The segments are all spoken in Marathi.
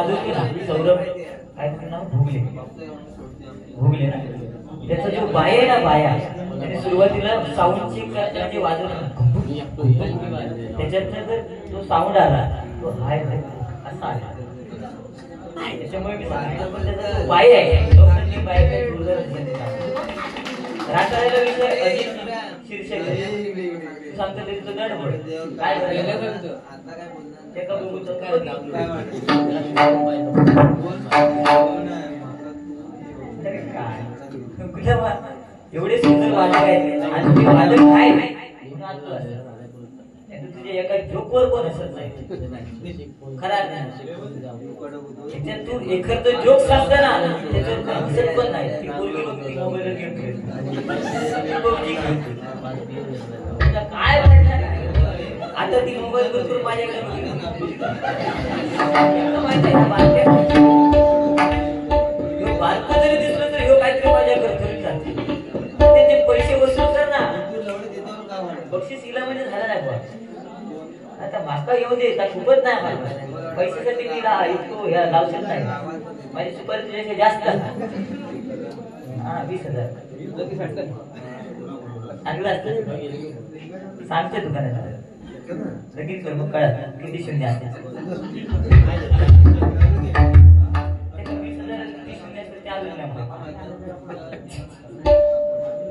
वाजवतो ना सौरभ काय त्याचं नाव भोगले भोगले ना त्याचा जो बाया आहे ना बाया त्याने सुरुवातीला साऊंडची म्हणजे वाजवलं त्याच्यात जर तो साऊंड आला तो हाय असा आला त्याच्यामुळे मी सांगितलं पण त्याचा बाय आहे लोकांनी बाय काय राखायला विषय अजित शीर्षक सांगतो ते तुझं गडबड काय करायचं ते का बघू एवढे सुंदर वादक आहेत आणि ते वादक काय नाही तुझ्या एका जोकवर कोण असत नाही खरा त्याच्यात तू एखादं जोक सांगता ना त्याच्यात हसत पण नाही ती पोरगी बघ ती मोबाईल गेम काय आता ती मोबाईल बरोबर माझ्याकडे बारका जरी दिसलं तर ह्यो काहीतरी माझ्याकडे घरी जाते त्याचे पैसे वसूल कर ना बक्षीस इला म्हणजे झालं नाही बा आता माका येऊ दे खूपच नाही मला पैशासाठी मी इतको ह्या लावशील नाही माझी सुपारी तुझ्याशी जास्त हा 20,000 सांगते दुकानात लगेच कर मग कळत किती शून्य असते 20,000 किती शून्य असते त्या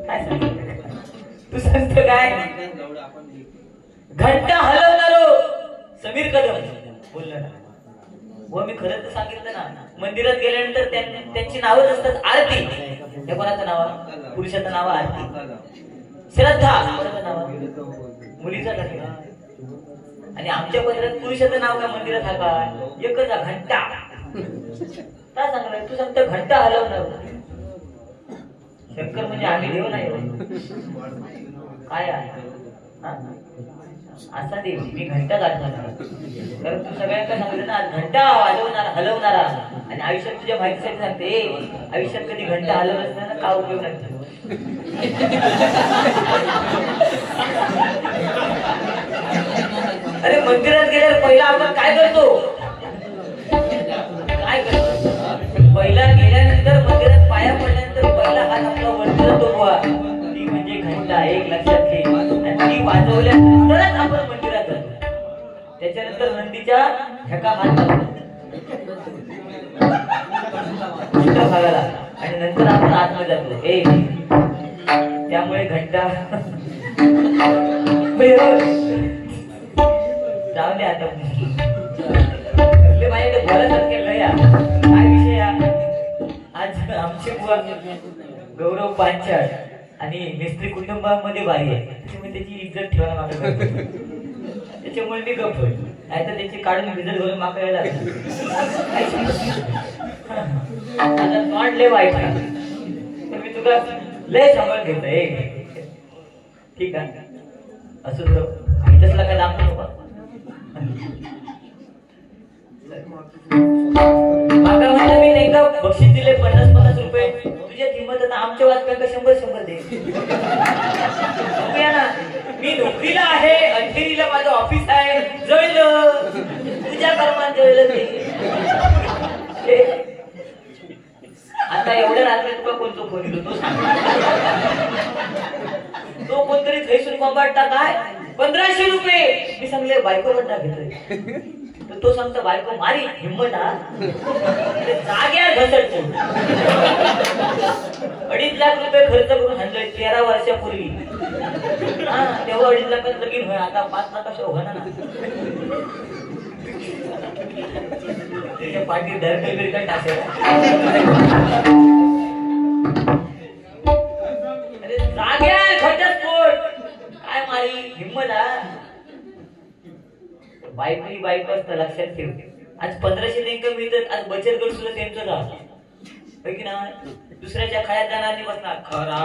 काय सांगतो तू सांगतो काय घंटा हलवणारो समीर कदम बोललो ना व मी खरं तर सांगितलं ना मंदिरात गेल्यानंतर त्यांची नावच असतात आरती त्या कोणाचं नाव पुरुषाचं नाव आरती श्रद्धा कोणाचं नाव मुलीचं नाव आणि आमच्या पत्रात पुरुषाचं नाव का मंदिरात हा का एकच घंटा काय सांगणार तू सांगतो घंटा हलवणार शंकर म्हणजे आम्ही देव नाही काय असा देव मी घंटा गाठणार कारण तू सगळ्यांना सांगितलं ना घंटा वाजवणारा हलवणारा आणि आयुष्यात तुझ्या माहितीसाठी सांगते आयुष्यात कधी घंटा हलवत ना का उपयोग नाही अरे मंदिरात गेल्यावर पहिला आपण काय करतो पहिला गेल्यानंतर मंदिरात पाया पडल्यानंतर पहिला हात आपला वरती जातो ती म्हणजे घंटा एक लक्षात घे आणि ती वाजवल्यानंतरच आपण मंदिरात जातो त्याच्यानंतर नंदीच्या ढका हात भागाला आणि नंतर आपण आतमध्ये जातो त्यामुळे घंटा जाऊ दे आता माझ्याकडे बोलायसारखे लया काय विषय आज आमचे बुवा गौरव पांचाळ आणि मिस्त्री कुटुंबामध्ये बाई आहे त्याच्यामुळे त्याची इज्जत ठेवायला मागं त्याच्यामुळे मी गप्प होईल नाही तर त्याची काढून विजत घालून मागं यायला आता तोंड लय वाईट तर मी तुला लय सांभाळ घेतोय ठीक आहे असं तुला तसला काय दाखवू नको मागा महिना मी नाही का बक्षीस दिले 50-50 रुपये तुझ्या किंमत आता आमच्या वाचकांना 100-100 दे ना मी नोकरीला आहे अंधेरीला माझं ऑफिस आहे जळलं तुझ्या कर्मात जळलं ते आता एवढ्या रात्री तुला कोणतो फोन येतो तो सांग तो कोणतरी थैसून कोंबाडता काय 1500 रुपये मी सांगले बायको बंदा घेतोय तर तो सांगतो बायको मारी हिंमत जाग्या घसरतो 2.5 लाख रुपये खर्च करून आणलोय 13 वर्षापूर्वी तेव्हा 2.5 लाखात लगीन होय आता 5 लाखाच्या होणार ना त्याच्या पाठी दरकल बिरकल टाकेल अरे जाग्या घटस्फोट काय मारी हिंमत बायको असतं लक्षात ठेव आज 1500 नेमकं मिळतात आज बचत गट सुद्धा त्यांचं गाव की ना दुसऱ्याच्या खायात जाणार नाही बसणार खरा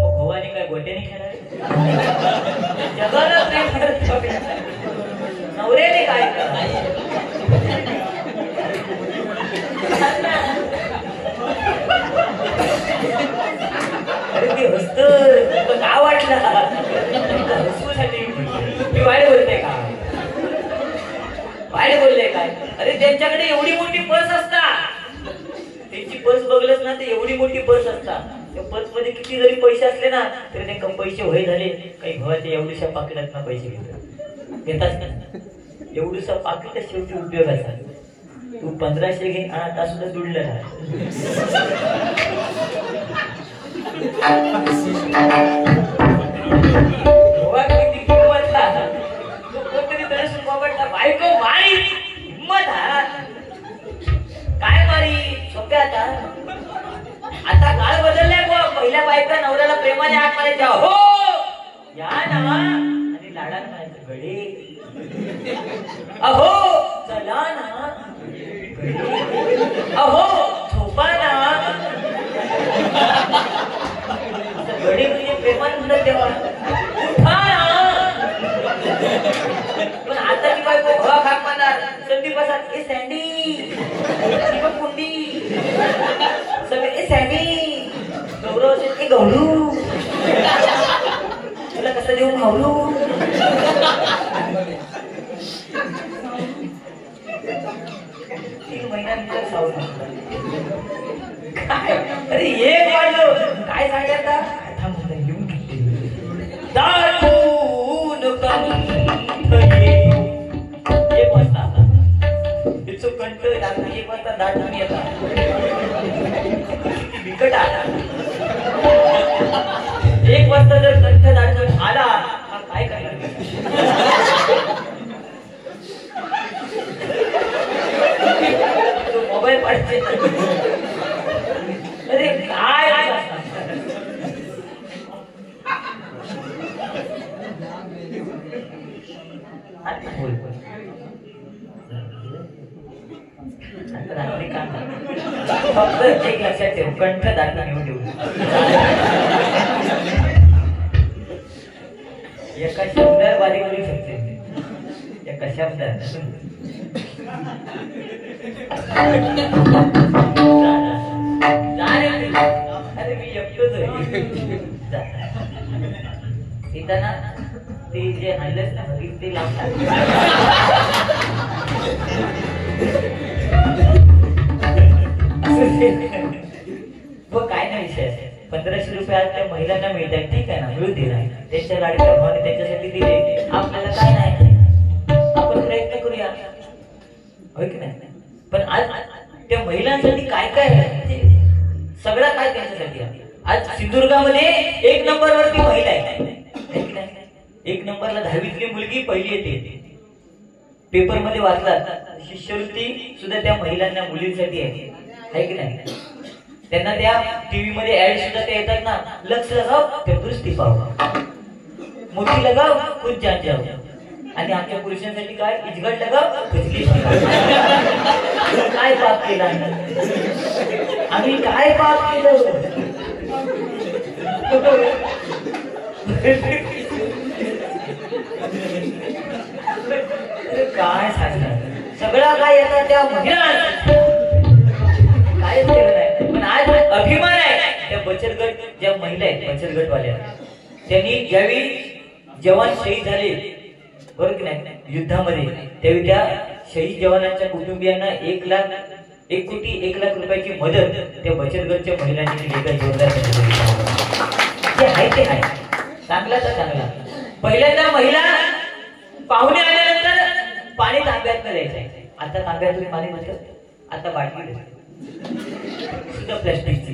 मग भवानी काय गोट्याने खेळणार जगाला नवऱ्याने काय एवढी मोठी पर्स असतात, त्यांची पर्स बघलच ना ते एवढी मोठी पर्स असतात. त्या पर्स मध्ये किती जरी पैसे असले ना तरी त्यांना पैसे वय झाले काही भावाच्या एवढ्याशा पाकिटात ना पैसे घेतात ना. एवढूसा पाकिट शेवटी उपयोगाचा. तू 1500 घे आणि आता सुद्धा जुडलं ना. बायको मारी हिम्मत हा काय मारी सोप्या आता काळ बदललाय बुवा. पहिल्या बायका नवऱ्याला प्रेमाने हाक मारायच्या हो या ना आणि लाडाला म्हणायचं गडे अहो चला ना अहो झोपा ना. गडे म्हणजे प्रेमाने म्हणत तेव्हा उठा ना. पण आता ती बायको हवा खाक मारणार संदीप असात ए सँडी कुंडी सगळे ए सँडी गौरव असेल ए गौरू तुला कसं देऊ खावलू. तीन महिन्यानंतर सावध काय अरे एक वाढलो काय सांगायचा आता म्हणता येऊन दाटून एक वाजता तिचं कंठ रात्री 1 वाजता दाटून येतात बिकट आला. 1 वाजता जर कंठ दाटून आला हा काय करणार. मोबाईल पाडते अरे काय रात्री काम फक्त एक लक्षात ठेव कंठ दाटून येऊन देऊ. एका शब्दात बारीक करू शकते एका शब्दात. अरे मी एकटोच तिथं ना ते जे हल्लच ना ते लावतात. काय नाही विषय 1500 रुपये आज त्या महिलांना मिळतात ठीक आहे ना मिळू दे ना. त्यांच्या लाडक्या भावाने त्यांच्यासाठी दिले आपल्याला काय नाही आपण प्रयत्न करूया होय की नाही. पण आज त्या महिलांसाठी काय काय आहे सगळं काय त्यांच्यासाठी आहे. आज सिंधुदुर्गामध्ये 1 नंबरवरती महिला आहे 1 नंबरला 10वीतली मुलगी पहिली येते. पेपर मध्ये वाचलात शिष्यवृत्ती सुद्धा त्या महिलांना मुलींसाठी आहे की नाही. त्यांना त्या टीव्ही मध्ये ऍड सुद्धा ते येतात ना लक्ष लगाव तंदुरुस्ती पाहू मोठी लगाव कुछ जान जाओ. आणि आमच्या पुरुषांसाठी काय इजगड लगाव काय पाप केला आम्ही काय पाप केलं. काय सांगणार सगळं काय येतात त्या महिला काय केलं नाही. पण आज अभिमान आहे त्या बचत गट ज्या महिला आहेत बचत गटवाल्या त्यांनी ज्यावेळी जवान शहीद झाले बरोबर की नाही युद्धामध्ये त्यावेळी त्या शहीद जवानांच्या कुटुंबियांना 1 कोटी 1 लाख रुपयाची मदत त्या बचत गटच्या महिलांनी दिली. का जोरदार जे आहे ते आहे चांगला तर चांगला. पहिल्यांदा महिला पाहुणे आल्यानंतर पाणी तांब्यात द्यायचं. आता तांब्यातून पाणी म्हणतात आता बाटली सुद्धा प्लास्टिकची.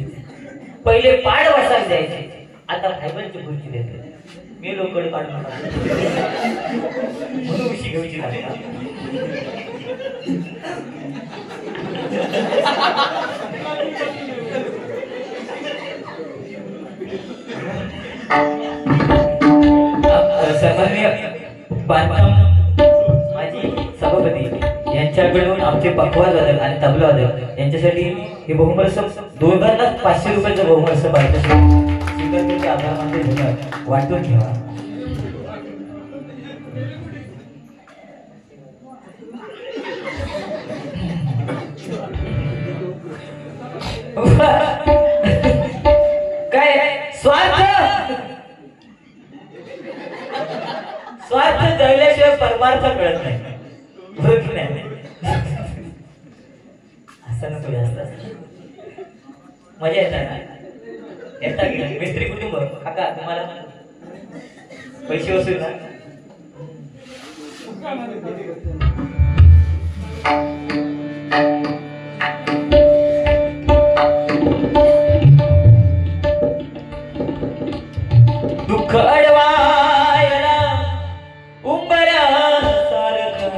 पहिले पाड वासायला द्यायचे आता फायबरची खुर्ची द्यायचे. मी लोकड काढून म्हणून उशी घ्यायची सन्माननीय बांधकाम माजी सभापती यांच्याकडून आमचे पखवाज वादक आणि तबला वादक यांच्यासाठी हे बहुमर्सम दोघांना 500 रुपयाचं बहुमर्सम आहे. आभार मानते धन्यवाद वाटून घ्या. काय स्वार्थ स्वार्थ जळल्याशिवाय परमार्थ कळत नाही. असतो जास्त. मजा येतात ना, येतात की मिस्त्री कुटुंब. काका तुम्हाला पैसे वसूल ना. दुःख अडवायला उंबऱ्या सारखा,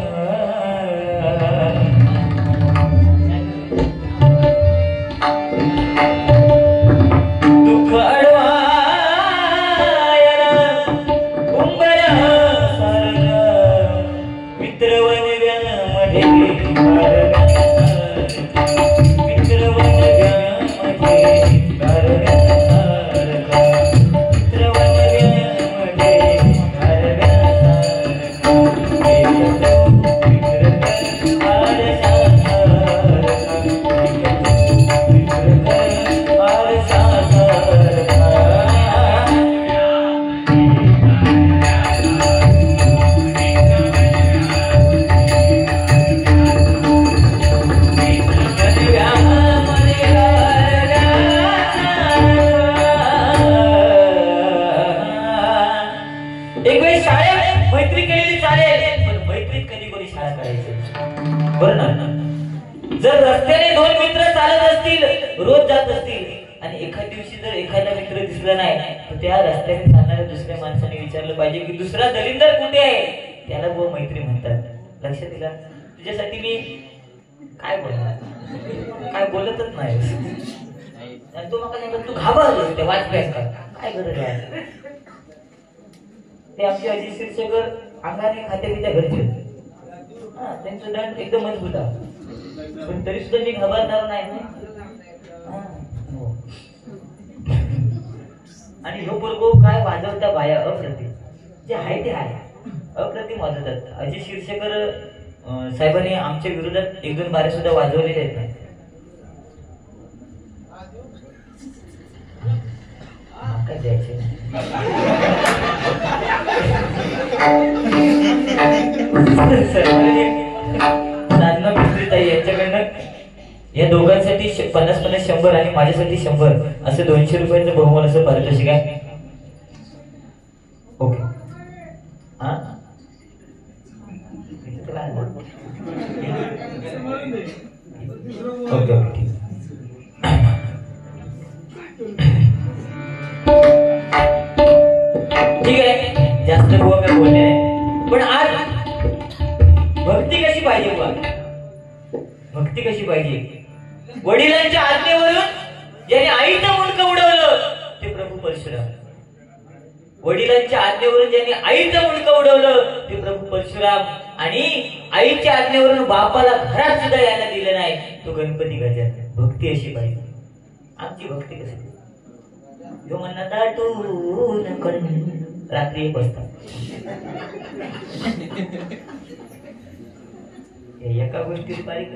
दुःख अडवायला उंबऱ्या सारखा, मित्र वनव्यामध्ये मित्र वनव्यामध्ये जर रस्त्याने दोन मित्र चालत असतील, रोज जात असतील, आणि एखाद दिवशी जर एखादा मित्र दिसला नाही, तर त्या रस्त्याने चालणाऱ्या दुसऱ्या माणसाने विचारलं पाहिजे की दुसरा दलिंदर कुठे आहे. त्याला बुवा मैत्री म्हणतात. लक्षात दिला. तुझ्यासाठी मी काय बोलणार, काय बोलतच नाही. आणि तो मग तू घाबरलो त्या वाचप्यात काय गरज आहे. ते आमचे अजित शिरसेकर अंगाने खाते पित्या घरचे, त्यांचं दंड एकदम मजबूत आहे, पण तरी सुद्धा मी घाबरणार नाही. आणि ह्यो पोरगो काय वाजवता बाया अप्रतिम, जे आहे ते आहे, अप्रतिम वाजवतात. अजित शिरसेकर साहेबांनी आमच्या विरोधात एक दोन बारे सुद्धा वाजवलेले आहेत. नाही काय द्यायचे यांच्याकडनं या दोघांसाठी 50-50 100 आणि माझ्यासाठी 100 असं 200 रुपयांचं बहुमान असं पारितोषिक आहे. ओके हा ओके ओके ठीक आहे. जास्त बुवा काय बोलले नाही, पण आज भक्ती कशी पाहिजे बुवा, भक्ती कशी पाहिजे. वडिलांच्या आज्ञेवरून ज्याने आईचं मुंडकं उडवलं ते प्रभू परशुराम. वडिलांच्या आज्ञेवरून ज्याने आईचं मुंडकं उडवलं ते प्रभू परशुराम. आणि आईच्या आज्ञेवरून बापाला घरात सुद्धा यायला दिलं नाही तो गणपती गजानन. भक्ती अशी पाहिजे. आमची भक्ती कशी, जो म्हणणार दाटून रात्री 1 वाजता एका गोष्टीत बारीक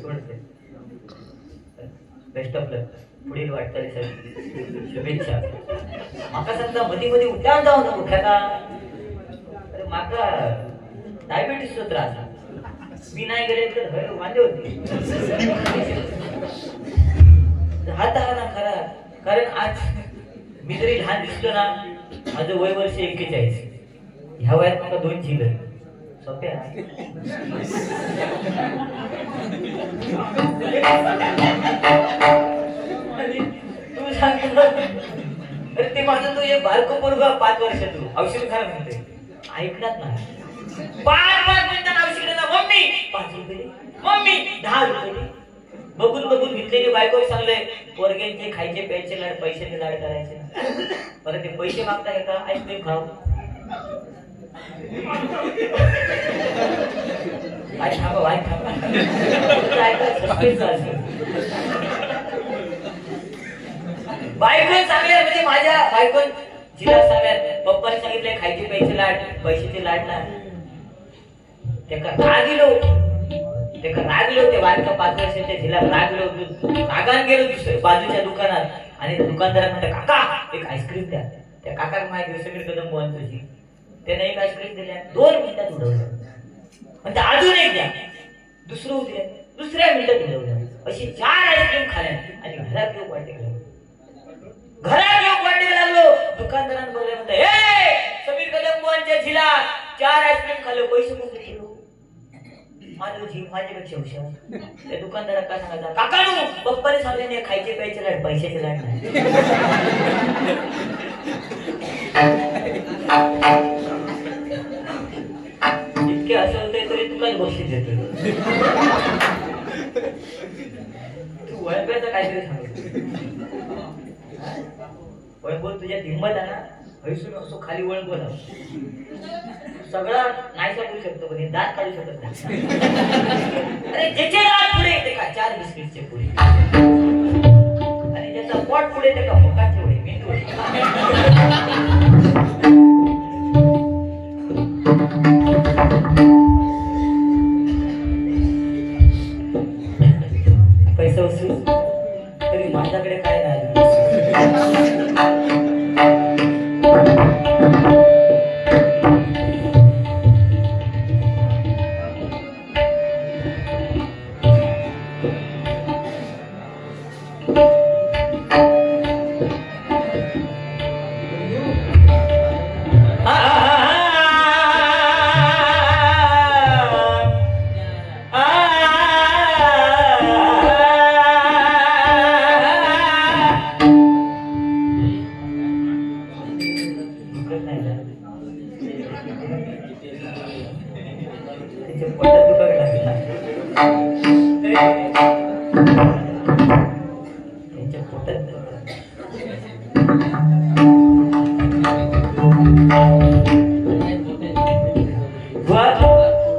सोडते. बेस्ट ऑफ लक. पुढील वाटचालीसाठी शुभेच्छा. माका समजा मध्ये मध्ये उद्यान जाऊ नको खेळा. अरे माका डायबिटीसचा त्रास, मी नाही गेले तर वांदे होते. हात हा ना खरा, कारण आज मी जरी लहान दिसलो ना, माझं वय वर्ष 41. ह्या वयात मला 2 झिल सोप्या. तू सांग ते माझं तो एक बारको पोरगा 5 वर्षातून औषध खायला म्हणते, ऐकणार नाही. 5 मिनिटांना औषध मम्मी 5 रुपये, मम्मी 10 रुपये. बघून बघून घेतलेली बायको सांगलंय पोरग्यांचे खायचे प्यायचे लाड, पैशाचे लाड करायचे. परत ते पैसे मागताय का, आईस्क्रीम खाऊ. बायको चांगल्या म्हणजे माझ्या बायको जिला सांगल्यात पप्पाने सांगितले खायचे प्यायचे लाड, पैशाचे लाड ना. त्याका रागलो ते बारका 5 वर्षाच्या जिला रागलो. रागान गेलो बाजूच्या दुकानात आणि दुकानदारात म्हणते काका एक आईस्क्रीम द्या. त्या काका माहिती सगळी कदम बंद तुझी. त्याने एक आईस्क्रीम दिल्या, 2 मिनिटात उडवलं. म्हणते अजून एक द्या, दुसरं उद्या. दुसऱ्या मिनिटात घडवलं. अशी 4 आईस्क्रीम खाल्या आणि घरात येऊ वाटेल लागलो. दुकानदारांना बोलले म्हणते, हे समीर कदमवांच्या झिला 4 आईस्क्रीम खाल्लं, पैसे कोणते ठेवू? माझं झील माझ्यापेक्षा हुशार. त्या दुकानदारात काय सांगायचं, काकानू पप्पाने सांगले खायचे प्यायचे लाड, पैशाचे लाड नाही. इतके असं होतंय तरी तुलाच बक्षीस देतो. तू वळप्याचं काहीतरी सांगतो. वळबोल तुझ्या हिंमत आहे ना, हैसून असो खाली वळबोल सगळा नाही सांगू शकतो, पण दात काढू शकत नाही. अरे ज्याचे दात पुढे येते का 4 बिस्किटचे पुढे, आणि ज्याचा पोट पुढे येते का मुखाचे पुढे मेंदू. पैसा वसूल तरी माझ्याकडे काय नाही.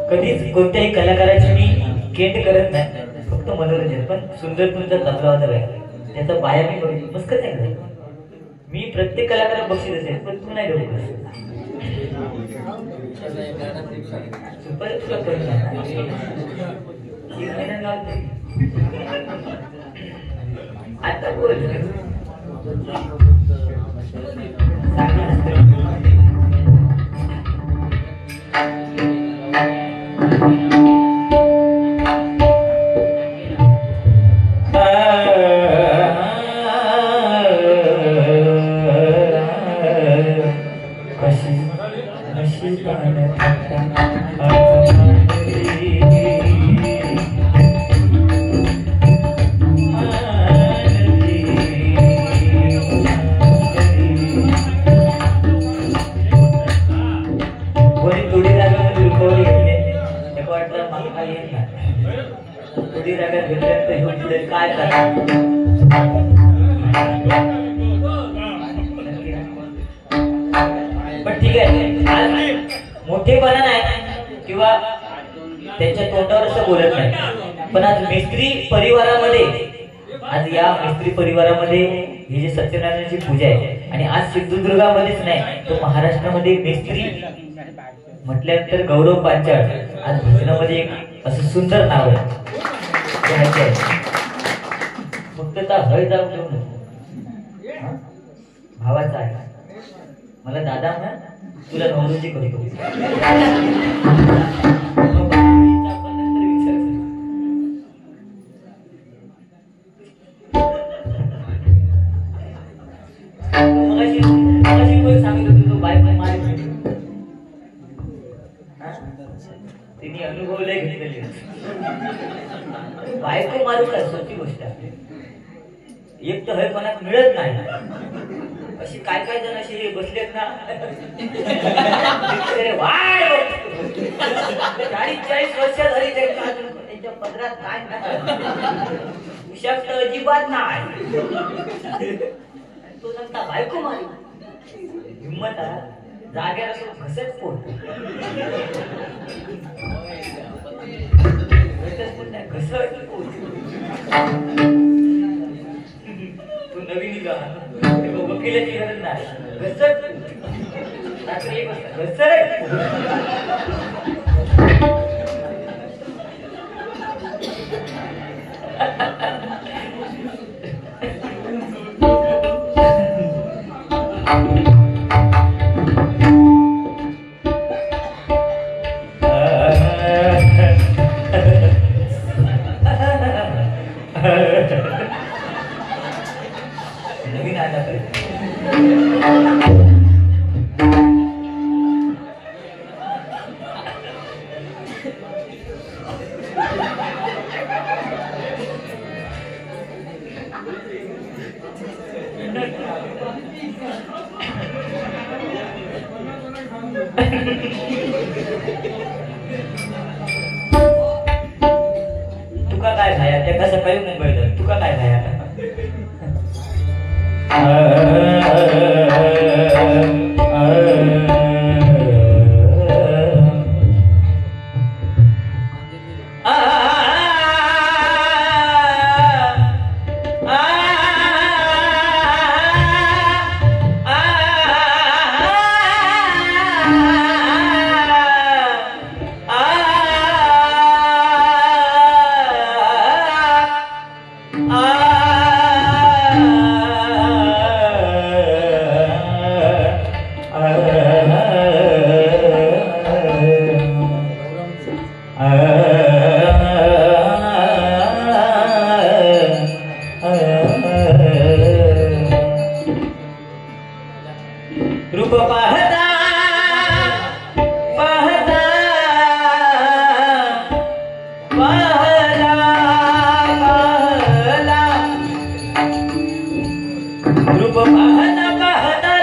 कधीच कोणत्याही कलाकाराची मी केंट करत नाही, फक्त मनोरंजन. पण सुंदर तुमचा तबला होता बाई, त्याचा बाया मी बघितलं मस्कत नाही. मी प्रत्येक कलाकाराला बक्षीस असेल, पण तू नाही देऊ तुला करून आता बोल काय पण ठीक आहे, मोठेपणा नाही किंवा त्यांच्या तोंडावर असं बोलत नाही. पण आज मिस्त्री परिवारामध्ये, आज या मिस्त्री परिवारामध्ये ही जी सत्यनारायणाची पूजा आहे, आणि आज सिंधुदुर्गामध्येच नाही तर महाराष्ट्रामध्ये मिस्त्री म्हटल्यानंतर गौरव पांचाळ आज भजनामध्ये एक असं सुंदर नाव आहे. फक्त त्या हळ जाऊन ठेवू नको, भावाचा आहे. मला दादा म्हणा, तुला नवरोजी करतो. सांगितलं होतं तो बायको मारे, तिने अनुभव लय घेतलेले. बायको मारू का सोपी गोष्ट आहे. एक तर हे कोणाक मिळत नाही. अशी काय काय जण असे बसलेत ना, 40-40 वर्ष झाली त्यांच्या पदरात काय विषाक्त अजिबात नाही. तो सांगता बायको मारू, हिंमत आहे जाग्याला असं घसत पोट घसत पोट. तू नवीन का वकिलाची गरज नाही, घसत रात्री 1 वाजता घसत. आतापर्यंत. तुका काय भाया त्या कसं काही मुंबईला तुका काय भाया रूप पाहता पाहता पाहला पाहला रूप पाहता पाहता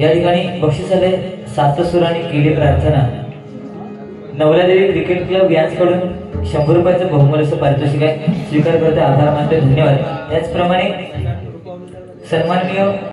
या ठिकाणी बक्षिसाले सातसुरांनी केली प्रार्थना. नवलादेवी क्रिकेट क्लब यांच्याकडून 100 रुपयाचं बहुमूल्य पारितोषिक आहे. स्वीकार करते, आभार मानते, धन्यवाद. त्याचप्रमाणे सन्माननीय